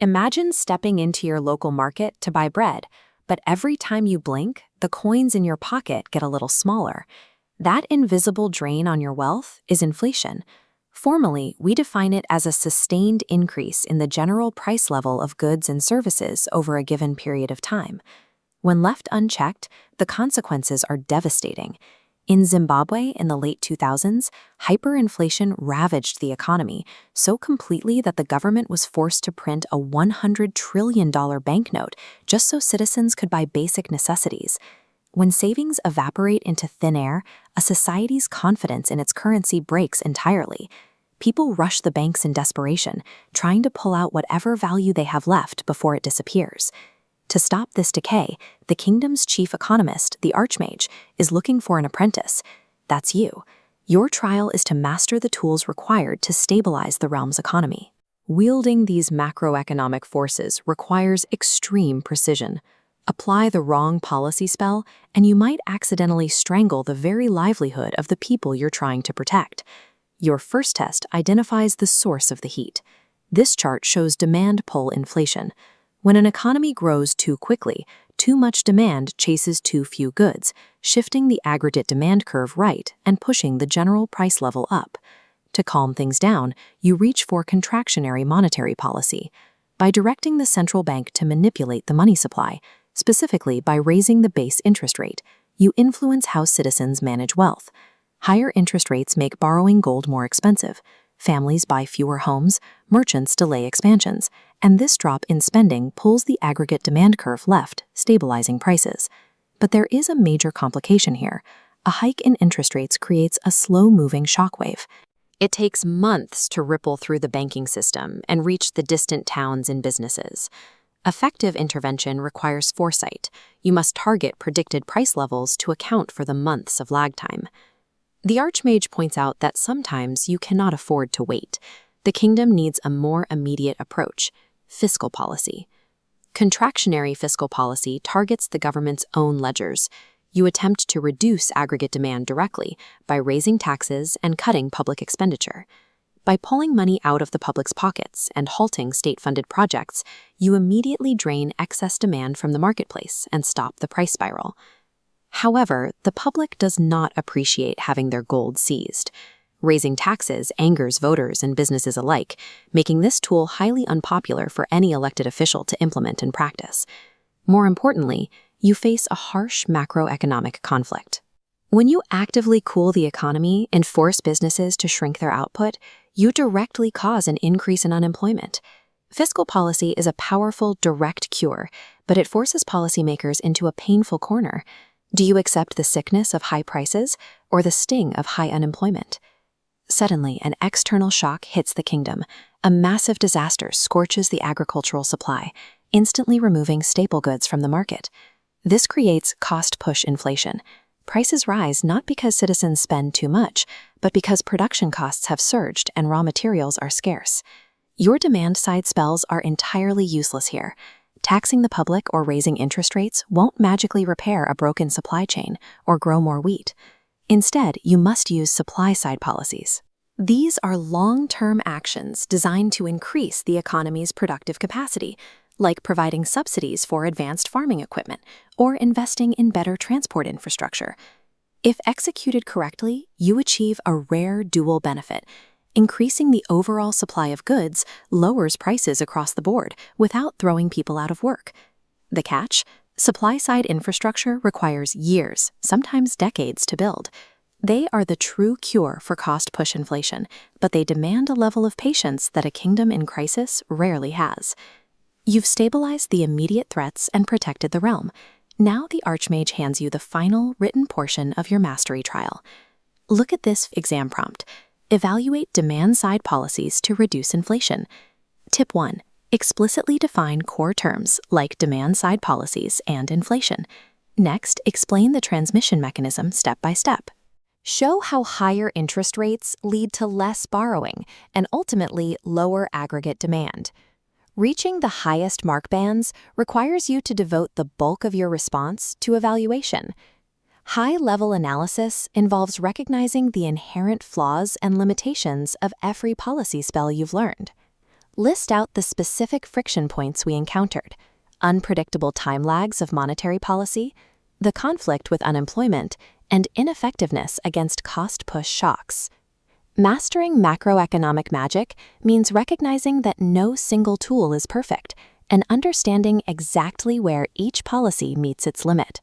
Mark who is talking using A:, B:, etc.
A: Imagine stepping into your local market to buy bread, but every time you blink, the coins in your pocket get a little smaller. That invisible drain on your wealth is inflation. Formally, we define it as a sustained increase in the general price level of goods and services over a given period of time. When left unchecked, the consequences are devastating. In Zimbabwe in the late 2000s, hyperinflation ravaged the economy so completely that the government was forced to print a $100 trillion banknote just so citizens could buy basic necessities. When savings evaporate into thin air, a society's confidence in its currency breaks entirely. People rush the banks in desperation, trying to pull out whatever value they have left before it disappears. To stop this decay, the kingdom's chief economist, the Archmage, is looking for an apprentice. That's you. Your trial is to master the tools required to stabilize the realm's economy. Wielding these macroeconomic forces requires extreme precision. Apply the wrong policy spell, and you might accidentally strangle the very livelihood of the people you're trying to protect. Your first test identifies the source of the heat. This chart shows demand-pull inflation. When an economy grows too quickly, too much demand chases too few goods, shifting the aggregate demand curve right and pushing the general price level up. To calm things down, you reach for contractionary monetary policy. By directing the central bank to manipulate the money supply, specifically by raising the base interest rate, you influence how citizens manage wealth. Higher interest rates make borrowing gold more expensive. Families buy fewer homes, merchants delay expansions, and this drop in spending pulls the aggregate demand curve left, stabilizing prices. But there is a major complication here. A hike in interest rates creates a slow-moving shockwave. It takes months to ripple through the banking system and reach the distant towns and businesses. Effective intervention requires foresight. You must target predicted price levels to account for the months of lag time. The Archmage points out that sometimes you cannot afford to wait. The kingdom needs a more immediate approach: fiscal policy. Contractionary fiscal policy targets the government's own ledgers. You attempt to reduce aggregate demand directly by raising taxes and cutting public expenditure. By pulling money out of the public's pockets and halting state-funded projects, you immediately drain excess demand from the marketplace and stop the price spiral. However, the public does not appreciate having their gold seized. Raising taxes angers voters and businesses alike, making this tool highly unpopular for any elected official to implement in practice. More importantly, you face a harsh macroeconomic conflict. When you actively cool the economy and force businesses to shrink their output, you directly cause an increase in unemployment. Fiscal policy is a powerful, direct cure, but it forces policymakers into a painful corner. Do you accept the sickness of high prices or the sting of high unemployment? Suddenly, an external shock hits the kingdom. A massive disaster scorches the agricultural supply, instantly removing staple goods from the market. This creates cost-push inflation. Prices rise not because citizens spend too much, but because production costs have surged and raw materials are scarce. Your demand-side spells are entirely useless here. Taxing the public or raising interest rates won't magically repair a broken supply chain or grow more wheat. Instead, you must use supply-side policies. These are long-term actions designed to increase the economy's productive capacity, like providing subsidies for advanced farming equipment or investing in better transport infrastructure. If executed correctly, you achieve a rare dual benefit. Increasing the overall supply of goods lowers prices across the board without throwing people out of work. The catch? Supply-side infrastructure requires years, sometimes decades, to build. They are the true cure for cost-push inflation, but they demand a level of patience that a kingdom in crisis rarely has. You've stabilized the immediate threats and protected the realm. Now the Archmage hands you the final, written portion of your mastery trial. Look at this exam prompt. Evaluate demand-side policies to reduce inflation. Tip 1. Explicitly define core terms like demand-side policies and inflation. Next, explain the transmission mechanism step by step. Show how higher interest rates lead to less borrowing and ultimately lower aggregate demand. Reaching the highest mark bands requires you to devote the bulk of your response to evaluation. High-level analysis involves recognizing the inherent flaws and limitations of every policy spell you've learned. List out the specific friction points we encountered: unpredictable time lags of monetary policy, the conflict with unemployment, and ineffectiveness against cost-push shocks. Mastering macroeconomic magic means recognizing that no single tool is perfect and understanding exactly where each policy meets its limit.